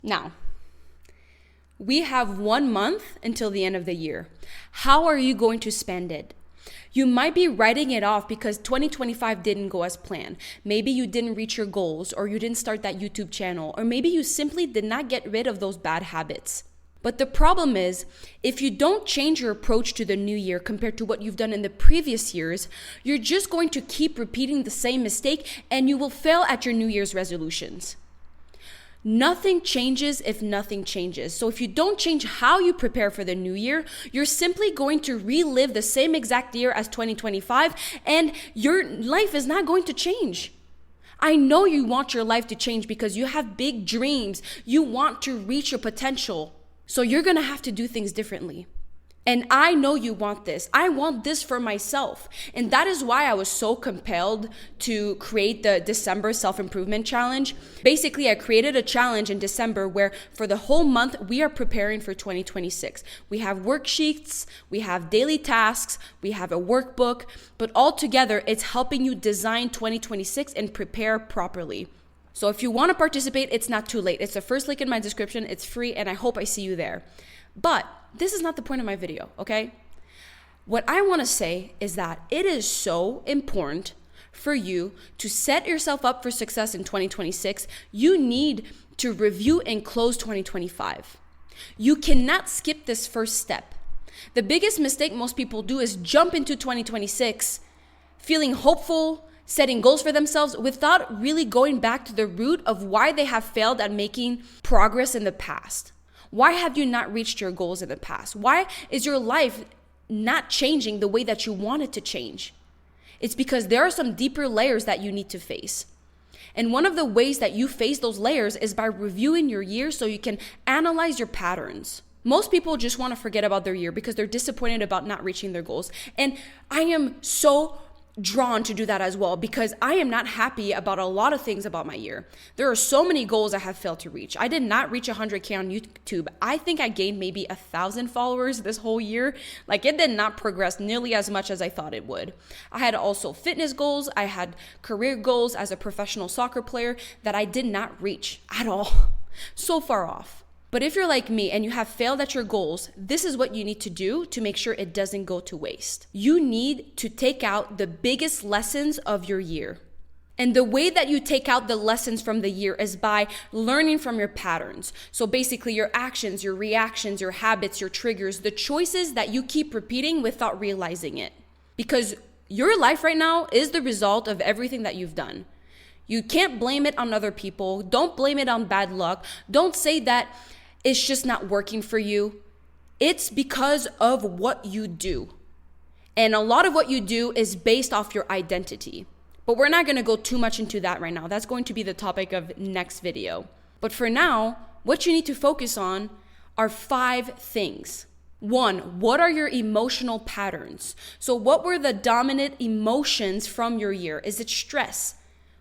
Now, we have 1 month until the end of the year. How are you going to spend it? You might be writing it off because 2025 didn't go as planned. Maybe you didn't reach your goals, or you didn't start that YouTube channel, or maybe you simply did not get rid of those bad habits. But the problem is, if you don't change your approach to the new year compared to what you've done in the previous years, you're just going to keep repeating the same mistake and you will fail at your New Year's resolutions. Nothing changes if nothing changes. So if you don't change how you prepare for the new year, you're simply going to relive the same exact year as 2025, and your life is not going to change. I know you want your life to change because you have big dreams. You want to reach your potential. So you're going to have to do things differently. And I know you want this. I want this for myself. And that is why I was so compelled to create the December self-improvement challenge. Basically, I created a challenge in December where for the whole month, we are preparing for 2026. We have worksheets, we have daily tasks, we have a workbook, but all together, it's helping you design 2026 and prepare properly. So if you want to participate, it's not too late. It's the first link in my description. It's free, and I hope I see you there. But this is not the point of my video, okay? What I want to say is that it is so important for you to set yourself up for success in 2026. You need to review and close 2025. You cannot skip this first step. The biggest mistake most people do is jump into 2026 feeling hopeful, setting goals for themselves without really going back to the root of why they have failed at making progress in the past. Why have you not reached your goals in the past? Why is your life not changing the way that you want it to change? It's because there are some deeper layers that you need to face. And one of the ways that you face those layers is by reviewing your year so you can analyze your patterns. Most people just want to forget about their year because they're disappointed about not reaching their goals. And I am so drawn to do that as well because I am not happy about a lot of things about my year. There are so many goals I have failed to reach. I did not reach 100K on YouTube. I think I gained maybe 1,000 followers this whole year. Like, it did not progress nearly as much as I thought it would. I had also fitness goals. I had career goals as a professional soccer player that I did not reach at all. So far off. But if you're like me and you have failed at your goals, this is what you need to do to make sure it doesn't go to waste. You need to take out the biggest lessons of your year. And the way that you take out the lessons from the year is by learning from your patterns. So basically your actions, your reactions, your habits, your triggers, the choices that you keep repeating without realizing it. Because your life right now is the result of everything that you've done. You can't blame it on other people. Don't blame it on bad luck. Don't say that it's just not working for you. It's because of what you do. And a lot of what you do is based off your identity. But we're not going to go too much into that right now. That's going to be the topic of next video. But for now, what you need to focus on are 5 things. 1, what are your emotional patterns? So what were the dominant emotions from your year? Is it stress?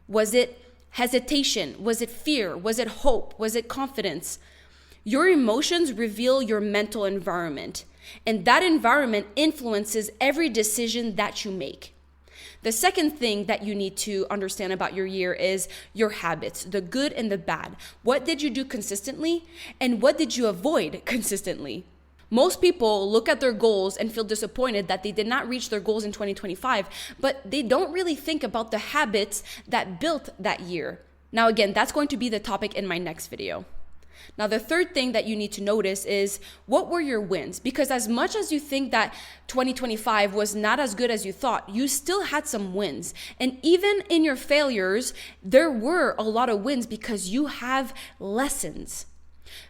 Was it hesitation? Was it fear? Was it hope? Was it confidence? Your emotions reveal your mental environment, and that environment influences every decision that you make. The second thing that you need to understand about your year is your habits, the good and the bad. What did you do consistently, and what did you avoid consistently? Most people look at their goals and feel disappointed that they did not reach their goals in 2025, but they don't really think about the habits that built that year. Now, again, that's going to be the topic in my next video. Now, the third thing that you need to notice is what were your wins? Because as much as you think that 2025 was not as good as you thought, you still had some wins. And even in your failures, there were a lot of wins because you have lessons.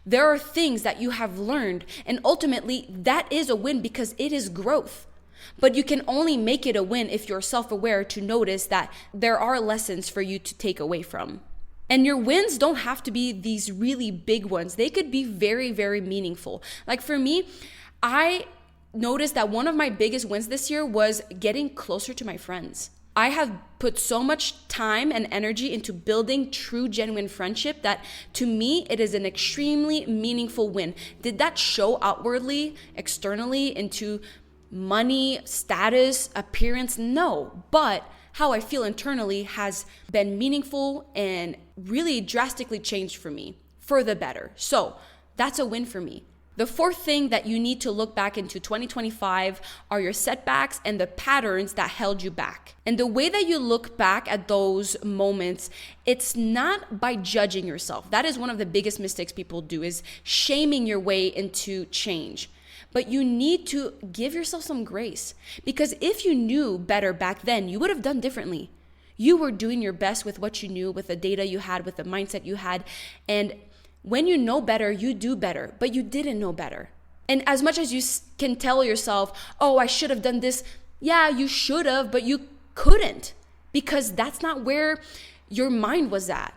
There are things that you have learned, and ultimately that is a win because it is growth. But you can only make it a win if you're self-aware to notice that there are lessons for you to take away from. And your wins don't have to be these really big ones. They could be very, very meaningful. Like for me, I noticed that one of my biggest wins this year was getting closer to my friends. I have put so much time and energy into building true, genuine friendship that to me, it is an extremely meaningful win. Did that show outwardly, externally into money, status, appearance? No, but how I feel internally has been meaningful and really drastically changed for me. for the better. So that's a win for me. The fourth thing that you need to look back into 2025 are your setbacks and the patterns that held you back. And the way that you look back at those moments, it's not by judging yourself. That is one of the biggest mistakes people do, is shaming your way into change. But you need to give yourself some grace, because if you knew better back then, you would have done differently. You were doing your best with what you knew, with the data you had, with the mindset you had. And when you know better, you do better, but you didn't know better. And as much as you can tell yourself, oh, I should have done this. Yeah, you should have, but you couldn't, because that's not where your mind was at.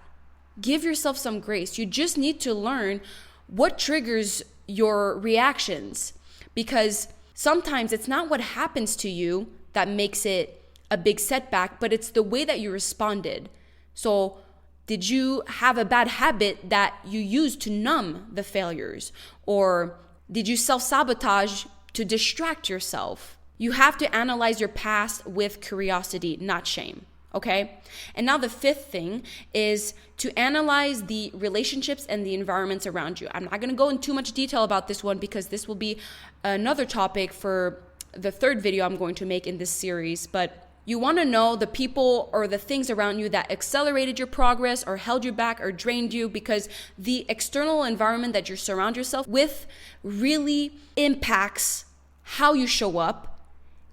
Give yourself some grace. You just need to learn what triggers your reactions, because sometimes it's not what happens to you that makes it a big setback, but it's the way that you responded. So did you have a bad habit that you used to numb the failures? Or did you self-sabotage to distract yourself? You have to analyze your past with curiosity, not shame, okay? And now the fifth thing is to analyze the relationships and the environments around you. I'm not gonna go in too much detail about this one, because this will be another topic for the third video I'm going to make in this series, but you want to know the people or the things around you that accelerated your progress or held you back or drained you, because the external environment that you surround yourself with really impacts how you show up.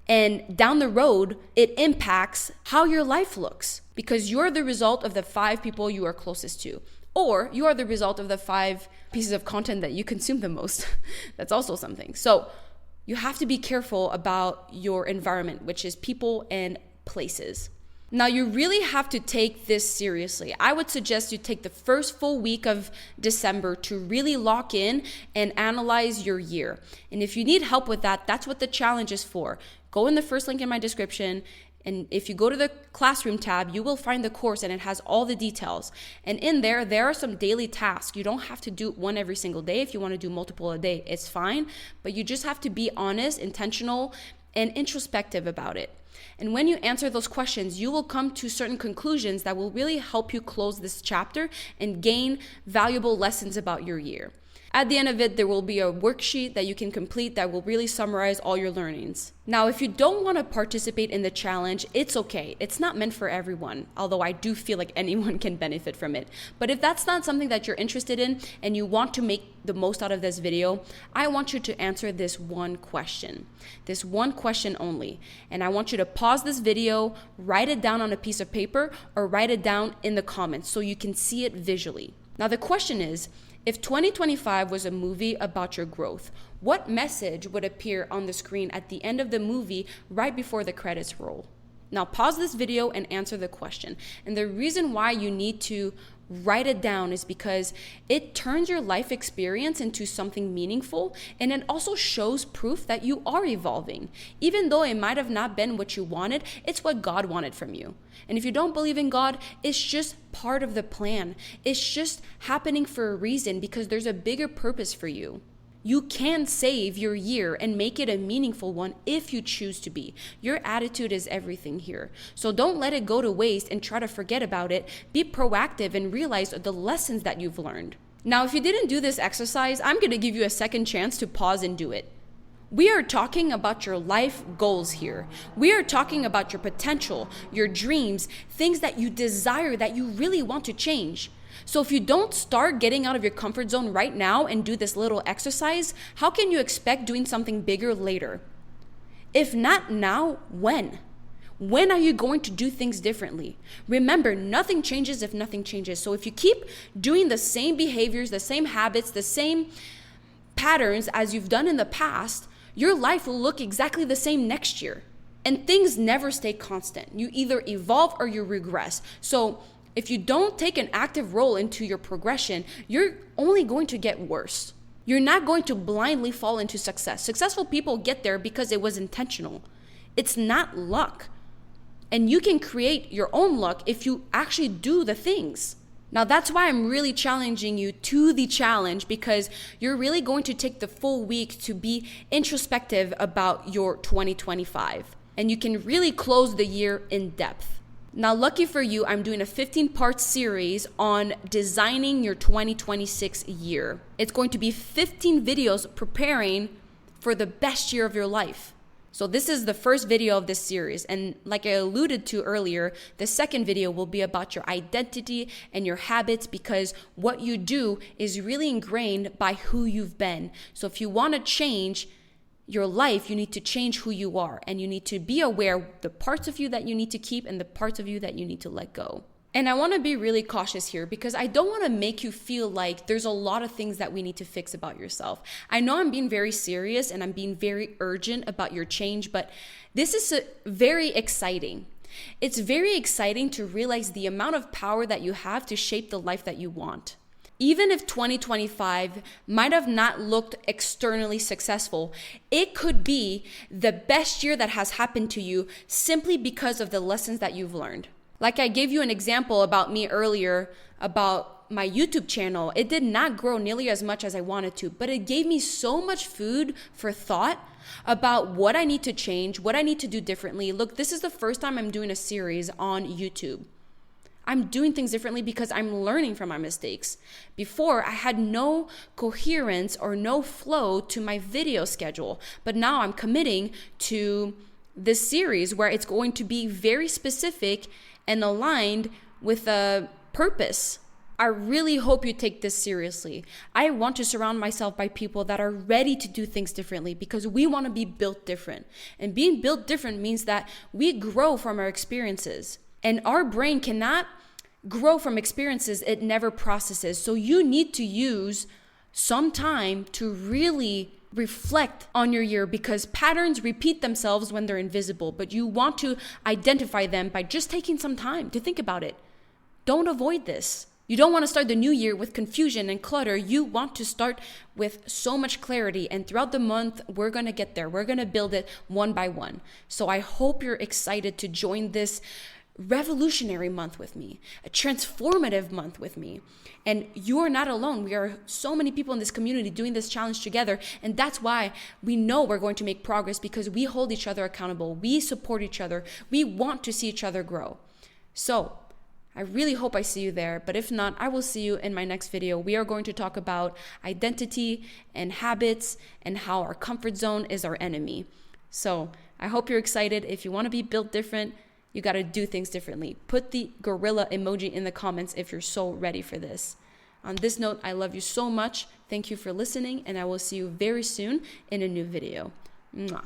And down the road, it impacts how your life looks, because you're the result of the 5 people you are closest to, or you are the result of the 5 pieces of content that you consume the most. That's also something. So you have to be careful about your environment, which is people and places. Now, you really have to take this seriously. I would suggest you take the first full week of December to really lock in and analyze your year. And if you need help with that, that's what the challenge is for. Go in the first link in my description, and if you go to the classroom tab, you will find the course, and it has all the details. And in there are some daily tasks. You don't have to do one every single day. If you want to do multiple a day, it's fine. But you just have to be honest, intentional, and introspective about it. And when you answer those questions, you will come to certain conclusions that will really help you close this chapter and gain valuable lessons about your year. At the end of it, there will be a worksheet that you can complete that will really summarize all your learnings. Now, if you don't want to participate in the challenge, it's okay. It's not meant for everyone, although I do feel like anyone can benefit from it. But if that's not something that you're interested in and you want to make the most out of this video, I want you to answer this one question only. And I want you to pause this video, write it down on a piece of paper, or write it down in the comments so you can see it visually. Now, the question is, if 2025 was a movie about your growth, what message would appear on the screen at the end of the movie right before the credits roll? Now pause this video and answer the question. And the reason why you need to write it down is because it turns your life experience into something meaningful, and it also shows proof that you are evolving. Even though it might have not been what you wanted, it's what God wanted from you. And if you don't believe in God, it's just part of the plan. It's just happening for a reason, because there's a bigger purpose for you. You can save your year and make it a meaningful one if you choose to be. Your attitude is everything here. So don't let it go to waste and try to forget about it. Be proactive and realize the lessons that you've learned. Now, if you didn't do this exercise, I'm going to give you a second chance to pause and do it. We are talking about your life goals here. We are talking about your potential, your dreams, things that you desire, that you really want to change. So if you don't start getting out of your comfort zone right now and do this little exercise, how can you expect doing something bigger later? If not now, when? When are you going to do things differently? Remember, nothing changes if nothing changes. So if you keep doing the same behaviors, the same habits, the same patterns as you've done in the past, your life will look exactly the same next year. And things never stay constant. You either evolve or you regress. So if you don't take an active role into your progression, you're only going to get worse. You're not going to blindly fall into success. Successful people get there because it was intentional. It's not luck. And you can create your own luck if you actually do the things. Now, that's why I'm really challenging you to the challenge, because you're really going to take the full week to be introspective about your 2025. And you can really close the year in depth. Now, lucky for you, I'm doing a 15-part series on designing your 2026 year. It's going to be 15 videos preparing for the best year of your life. So this is the first video of this series. And like I alluded to earlier, the second video will be about your identity and your habits, because what you do is really ingrained by who you've been. So if you want to change your life, you need to change who you are, and you need to be aware of the parts of you that you need to keep and the parts of you that you need to let go. And I want to be really cautious here, because I don't want to make you feel like there's a lot of things that we need to fix about yourself. I know I'm being very serious and I'm being very urgent about your change, but this is very exciting. It's very exciting to realize the amount of power that you have to shape the life that you want. Even if 2025 might have not looked externally successful, it could be the best year that has happened to you simply because of the lessons that you've learned. Like I gave you an example about me earlier about my YouTube channel. It did not grow nearly as much as I wanted to, but it gave me so much food for thought about what I need to change, what I need to do differently. Look, this is the first time I'm doing a series on YouTube. I'm doing things differently because I'm learning from my mistakes. Before, I had no coherence or no flow to my video schedule, but now I'm committing to this series where it's going to be very specific and aligned with a purpose. I really hope you take this seriously. I want to surround myself by people that are ready to do things differently, because we want to be built different. And being built different means that we grow from our experiences. And our brain cannot grow from experiences it never processes. So you need to use some time to really reflect on your year, because patterns repeat themselves when they're invisible, but you want to identify them by just taking some time to think about it. Don't avoid this. You don't want to start the new year with confusion and clutter. You want to start with so much clarity, and throughout the month, we're going to get there. We're going to build it one by one. So I hope you're excited to join this revolutionary month with me, a transformative month with me. And you are not alone. We are so many people in this community doing this challenge together. And that's why we know we're going to make progress, because we hold each other accountable. We support each other. We want to see each other grow. So I really hope I see you there. But if not, I will see you in my next video. We are going to talk about identity and habits and how our comfort zone is our enemy. So I hope you're excited. If you want to be built different, you got to do things differently. Put the gorilla emoji in the comments if you're so ready for this. On this note, I love you so much. Thank you for listening, and I will see you very soon in a new video. Mwah.